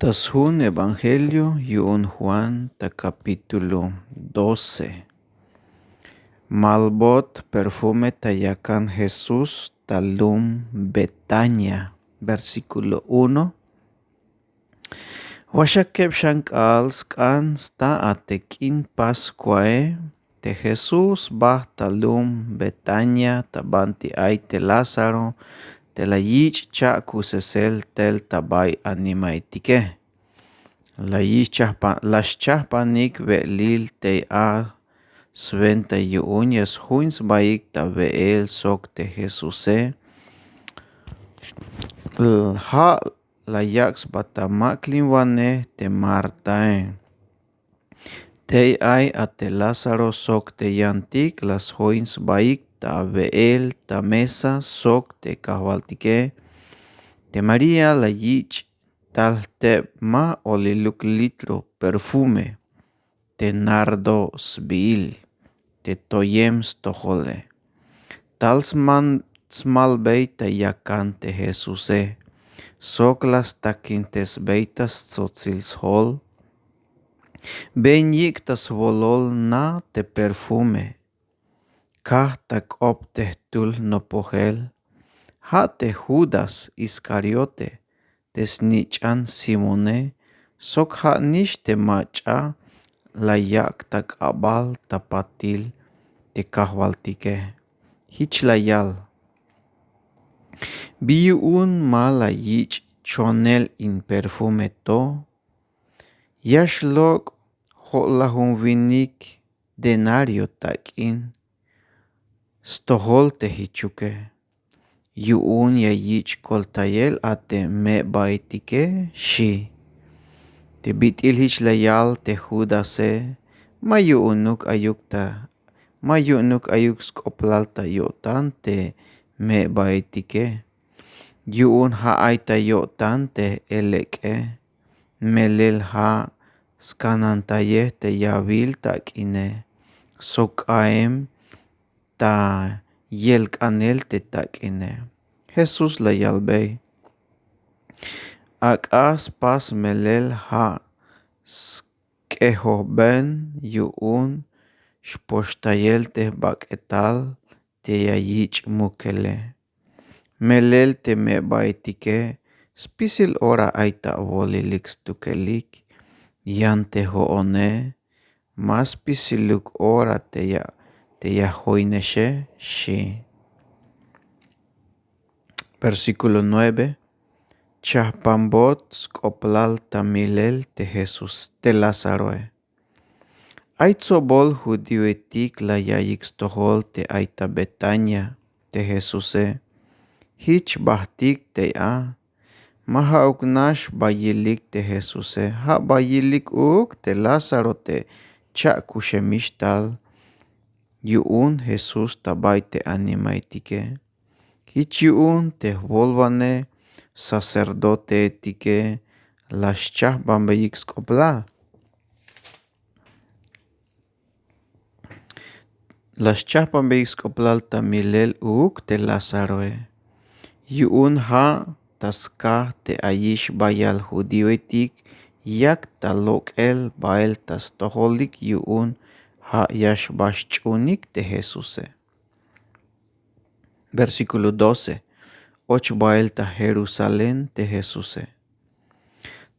Tas un Evangelio yun Juan ta capítulo 12. Malbot perfume tayakan Jesús talum Betania. Versículo 1. Washakeb shankal skan sta atekin Pascuae te Jesús bah talum Betania tabanti ay te Lázaro te la yich cha kusesel tel tabay animaitike. Las chahpanik ve'lil te a sventa yu'unyas juins baik ta ve'el sok te Jesuse. Ha la yaks batamaklin wane te Martae. Te ay a te Lázaro sok te yantik las juins baik ta ve'el ta mesa sok te kahwaltike. Te María la yich tal te ma oliluk litro perfume te nardo sbil te toyem stohole. Talsman smalbei te yakan te Jesuse. Sok las takintes beitas tzotzils hol. Ben yiktas volol na te perfume. Kah tak opte tul nopogel. Ha te Judas Iscariote. Tesnichan Simone, sok ha nish te macha, la yak tak abal tapatil te kahwaltike. Hich la yal. Biun ma la yich chonel in perfume to. Yash lok holahun vinik denario tak in. Stohol te hichuke. Yuun ya yich koltayel ate me baitike shi. Te bitil hich layal te Judase, mayuunuk ayuk skoplalta yotan te me baitike. Yuun haayta yotan te eleke. Melel ha skanantaye te yavil takine. Sokaem ta yelkanel te takine. Jesús la yalbei. Akas pas melel ha skehoben yuun shposhtayel te baketal te yayich mukele. Melel te me baitike spisil ora aita volilix tukelik yan te hoone mas pisiluk ora te yahoineshe shi. Versículo 9. Chahpambot skoplal tamilel te Jesús te Lázaroe. Aitzobol judioetik la yayik stohol te aita Betania te Jesuse. Hich bahtik te a. Maha uknash bayilik te Jesuse. Ha bayilik te Lázaro te chakushemishtal. Yuun Jesús tabay te animaitike. Hich yuun te volvane sacerdote etike las chahbambeyik skopla. Las chahbambeyik skoplal tamilel te Lázaroe. Yuun ha taska te ayish bayal judío etik yak talok el bael tas toholik yuun ha yash bashchunik te Jesuse. Versículo 12. Och bael ta Jerusalén te Jesuse.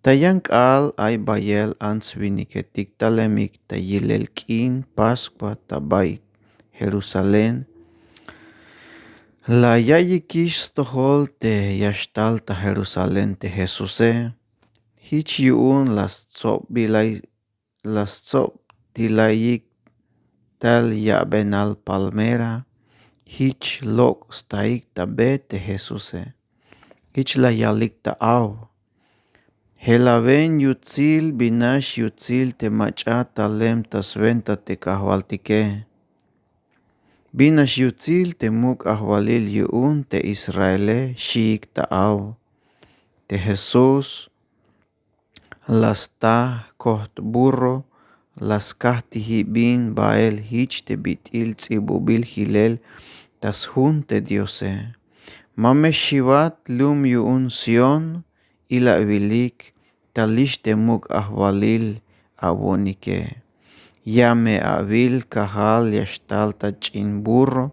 Tayank al ay bayel ansviniketik talemik ta yilel kin Pascua tabay Jerusalén. La yayikish stohol te yashtal ta Jerusalén te Jesuse. Hich yuun las tzop tilayik tal yabenal palmera. Hich lok staik tabe te Jesuse. Hich la yalik ta aw. Helaven yutzil binash yutzil te macha talem tasventa te kahwaltike. Binash yutzil te muk ahwalil yuun te Israele shik ta aw. Te Jesús las ta koht burro las kahti hibin bael hich te bitil tzibubil hilel tas hun te Diose. Mame shivat lum yuun Sion ila vilik talish temuk ahvalil abonike. Yame avil kahal yashtal tachin burro,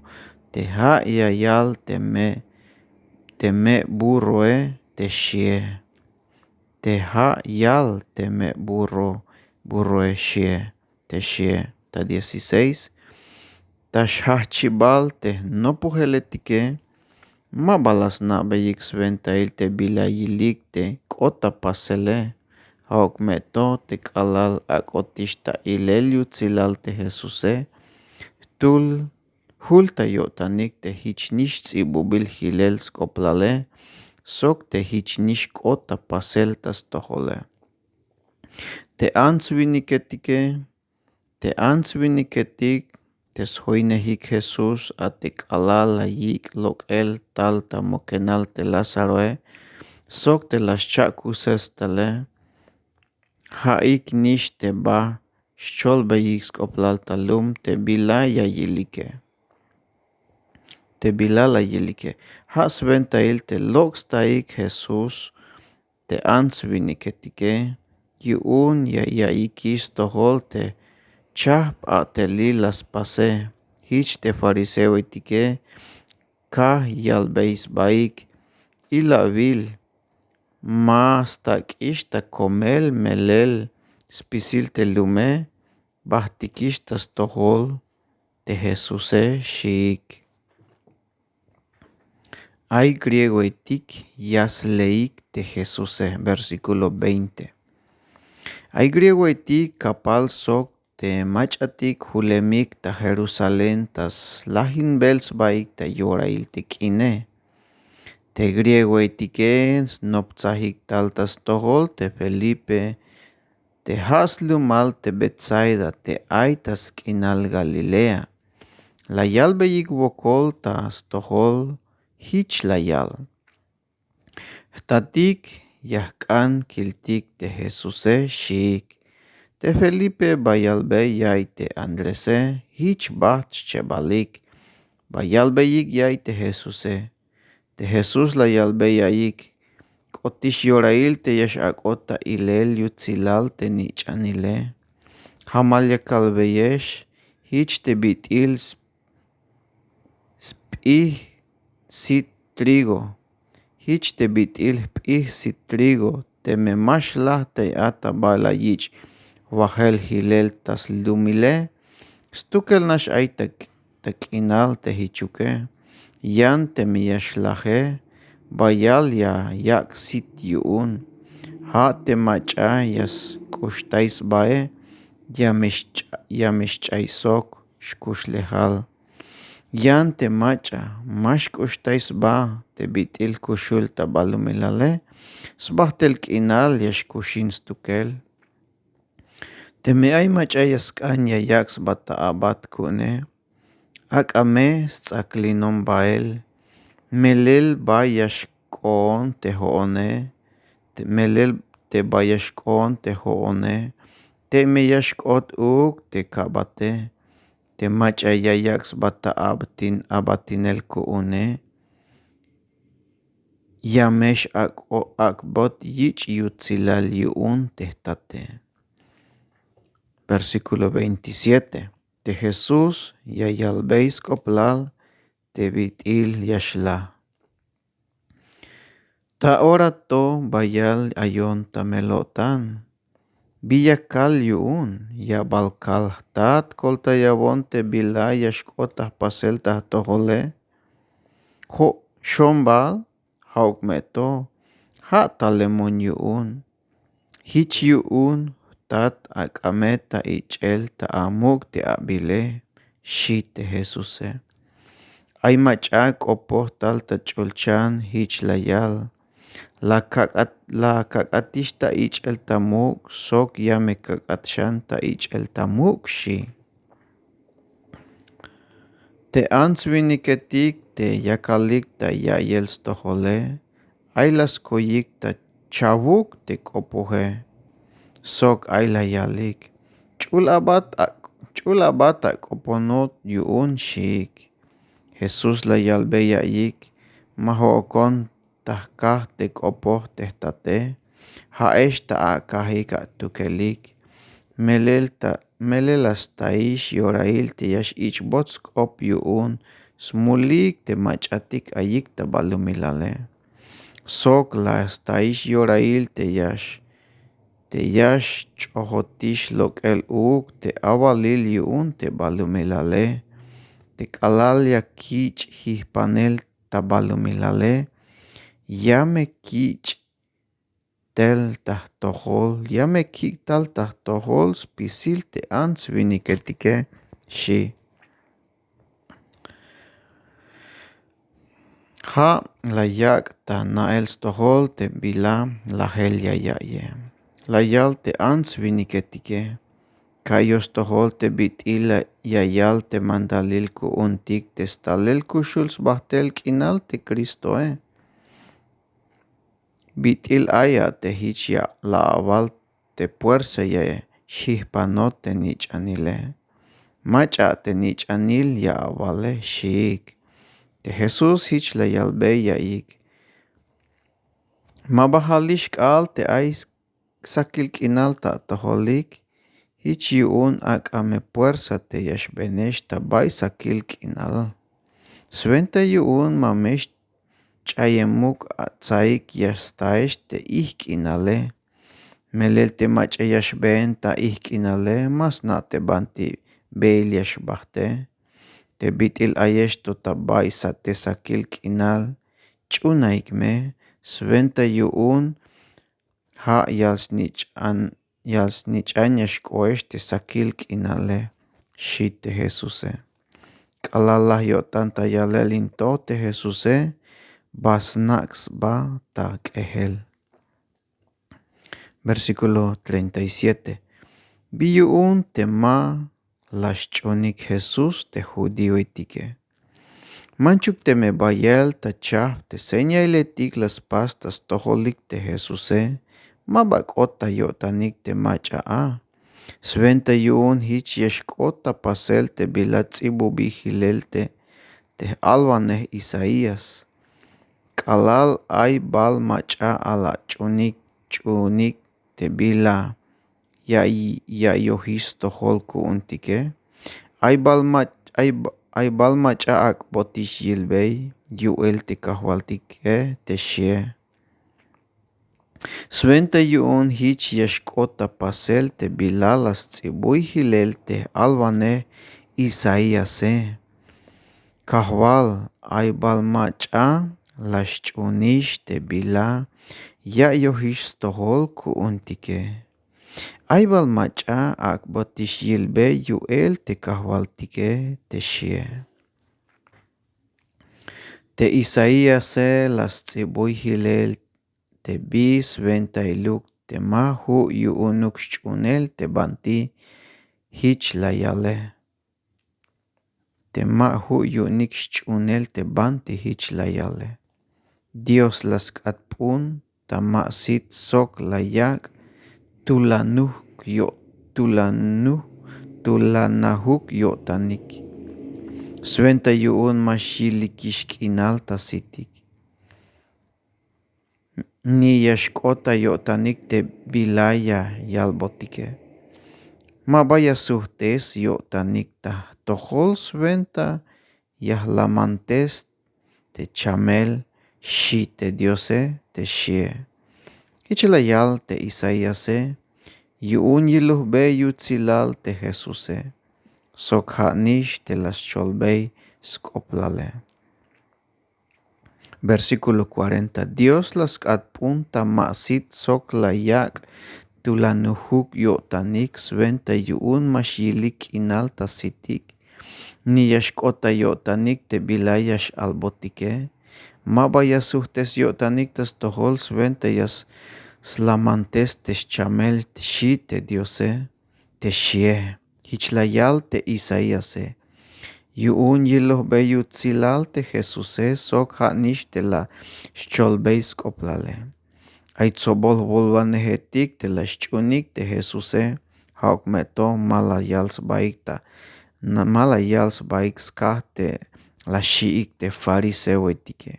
teha yayal teme burroe teshie. Teha yal teme burroe shie, teshie. Ta 16. Tashah chibal te no puheletike, ma balas na beyik sventail te bilayilik te kota pasele. Haok meto te kalal akotista ileliu tsilal te Jesuse. Tul hulta yotanik te hichnish tsibubil hilel skoplale. Sok te hichnish kota paseltas tohole. Te ansviniketik tes hoinehik Jesus atik alala yik lokel talta mokenal te Lazaroe. Sok te las chakuses tale. Haik nish te ba shchol beyik skoplal talum te bilaya yilike. Te bilala yilike. Has ventail te lokstaik Jesus te ansviniketike. Yuun ya ikis tohol te chap a te lilas pase. Hich te fariseo itike. Ka yalbeis baik. Ila vil. Mas tak ishta komel melel spisil te lume. Bahtikishtas tohol te Jesuse shik. Hay griego etik yasleik te Jesuse. Versículo 20. Hay griego etik kapal sok te machatik hulemik ta Jerusalén tas lahin bels baik ta yorail te kine. Te griego etikens noptzahik taltas tohol te Felipe. Te haslu mal te Betsaida te aitas kinal Galilea. La yal beyik wokol tas tohol hich la yal. Tatik yahkan kiltik te Jesuse shik. Te Felipe bayalbe yay te Andrese hich bat chebalik. Bayalbeyik yay te Jesuse. Te Jesus la yalbe yayik. Kotish yorail te yash akota ilel yutzilal te nichanile. Hamalya kalbeyesh hich te bitil spih sit trigo. Hich te bitil pih sit trigo. Te memash lah te ata bala yich. Wahel hilel tas lumile. Stukel nash ay takinal te hichuke. Yan te miyashlaje. Bayal ya yak sit yuun. Ha te macha yas kushtais bae. Yamishchaisok shkushlehal. Yan te macha mash kushtais ba te bitil kushul tabalumilale. Sbahtel kinal yash kushin stukel. Te me ay macha yaskanya yaks bata abat kune. Akame staklinom bael. Melel bayashkon te hoone. Melel te bayashkon te hoone. Te meyashkot uk te kabate. Te macha yayaks bata abatinel kuune. Yamesh akbot yich yutzilal yuun tehtate. Versículo 27. Te Jesús yayalbeis koplal te bitil yashla. Ta ora to bayal ayon tamelotan. Biyakal yuun ya balkal tat kolta yavon te bila yashkotah pasel tah tohole. Ho shombal hauk meto ha talemon yuun. Hich yuun tat akameta ichel ta amuk te abile shi te Jesuse. Ay machak opoh tal ta cholchan hich layal. La kakatish ta ichel tamuk sok yame kakatshan ta ichel tamuk shi. Te ansviniketik te yakalik ta yayels tohole. Ay las koyik ta chavuk te kopohe. Sok ay la yalik. Chulabat koponot yuun shik. Jesus la yalbe yayik. Mahookon tahkah te kopoh tehtate. Haeshta akahika tukelik. Melelas taish yorail te yash ichbotsk op yuun. Smulik te machatik ayik te balumilale. Sok las taish yorail te yash. Te yash chohotish lok el uk te avalil yuun te balumilale. Te kalalia kich hispanel tabalumilale. Yame kich tel tahtohol. Yame kik tal tahtohol spisil te ans viniketike shi. Ha la yak ta nael stohol te bila la helia yaye. La yal te ans viniketike. Kayos tohol te bitila yayal te mandalil ku untik te stalel ku shuls bahtel kinal te Kristoe. Bitil aya te hichya la aval te puerse ye shihpanot te nich anile. Macha te nich anil ya avale shik. Te Jesus hich la yalbe yaik. Mabahalish kal te ais sakil kinal ta toholik. Hich yuun ak ame puersa te yashbenesh tabay sakil kinal. Sventa yuun mamesh chayemuk atzaik yastaesh te ihkinale. Melel te macha yashben ta ihkinale mas na te banti beil yashbahte. Te bitil ayesh to tabay sa te sakil kinal. Chunaik me. Sventa yuun ha yalsnich anyash koesh te sakil kinale. Shit te Jesuse. Kalalah yotan ta yalelin to te Jesuse. Basnax ba ta kehel. Versículo 37. Biyuun te ma lashchonik Jesús te judío itike. Manchuk te me bayel ta chah te seña iletik las pastas toholik te Jesuse. Mabakota yotanik te macha a. Sventa yuun hich yeshkota pasel te bilatzibu bihilel te alvaneh Isaías. Kalal ay bal macha ala chunik te bila yayohis tohol ku untike. Ay bal macha ak botish yilbey yuel te kahwaltike te shie. Sventa yuun hich yashkota pasel te bilalas tzibuy hilel te alvaneh Isaíase. Kahwal ay bal macha lashchunish te bila yayohish tohol ku untike. Ay bal macha ak botish yilbe yuel te kahwaltike te shie. Te Isaíase las tzibuy hilel te bis venta iluk te mahu yuunuk shchunel te banti hich la yale. Te mahu yunik shchunel te banti hich la yale. Dios las katpun ta masit sok la yak tulanahuk yotanik. Sventa yuun mashilikish kinal ta sitik. Ni yashkota yotanik te bilaya yalbotike. Mabaya suhtes yotanik ta tohol sventa yahlamantes te chamel shi te diose te shie. Hichilayal te Isaíase yuun yiluhbe yutzilal te Jesuse. Sokhanish te las cholbey skoplale. Versículo 40. Dios las atpunta masit sok layak tulanuhuk yotanik sventa yuun mashilik inalta sitik. Ni yashkota yotanik te bilayash albotike. Mabaya suhtes yotanik tas tohol sventa yas slamantes te chamel shi te diose te shie. Hichlayal te Isaíase. Yuun yiloh be yutzilal te Jesuse sok hanish te la shcholbei skoplale. Aitzobol volvanehetik te la shchunik te Jesuse haok meto malayals baikta. Malayals baik skah te la shiik te fariseo etike.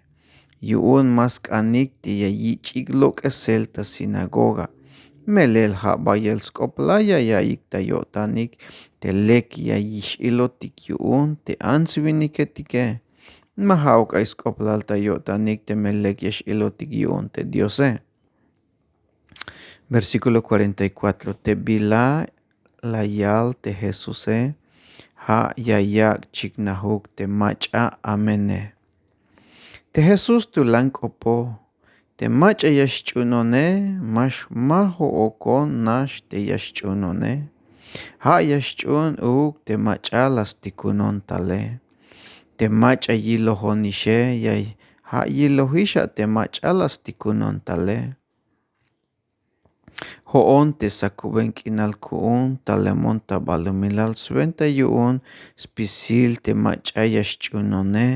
Yu'un mas k'anik ti yayich'ik lok'esel ta sinagoga. Melel ja'bayel sk'oplaya ya'ik tayo'tanik telek yayix'ilotik yu'un te'an siwiniketikej. Majaw k'ay sk'oplal tayo'tanik temelek yax'ilotik yu'un te'Diosej. Versículo 44. Teb'ila layal teJesusej ja' yayak chiknajuk temach'a amenej. TeJesus tulan k'opoj temach'a yaxch'unonej max majo'okon nax teyaxch'unonej. Ja' yaxch'un uk temach'a lastikunon talej. Temach'a yilojonixej ja' yilojixa' temach'a lastikunon talej. Jo'on tesakub'en k'inal ku'um talemon tab'alumilal swenta yu'un spisil temach'a yaxch'unonej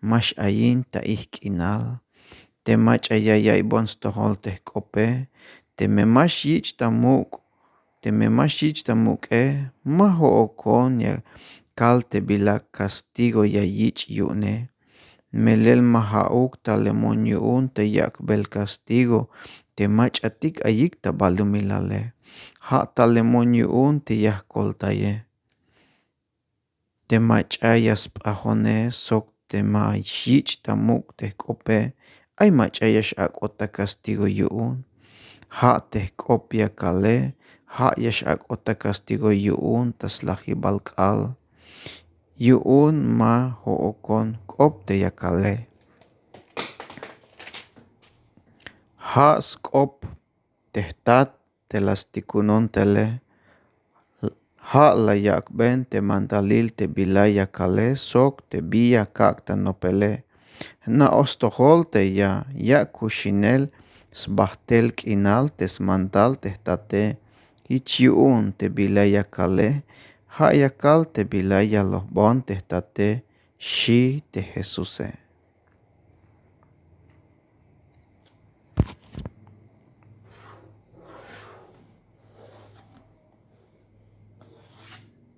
max allin ta'ij k'inal. Temach'a yaya'ib'on stojol tejk'opej tememax chich tamuk'ej majo'okon yakal teb'ilak castigo yayich' yu'nej. Melel maja'uk talemon yu'un teyakb'el castigo temach'atik ayik tab'alumilalej. Ja' talemon yu'un teyajkoltajej. Temach'a yasp'ajonej sok temaxich' tamuk tejk'opej ay mach'ay yaxak'otaj castigo yu'un. Ja' tejk'op yakalej, ja' yaxak'otaj castigo yu'un taslaj jib'al yu'un majo'okon k'op teyakalej. Ja' sk'op tejtat telastikunon telej. Ja' layakb'en temantalil teb'ilay yakalej sok teb'iyaj ka'ak tanopelej. Na'os tojol ya kuxinel sb'ajtel k'inal tesmantal tejtatej. Ich yu'un teb'ilay yakalej ja' yakal teb'ilay yalojb'on tejtatej xij TeJesusej.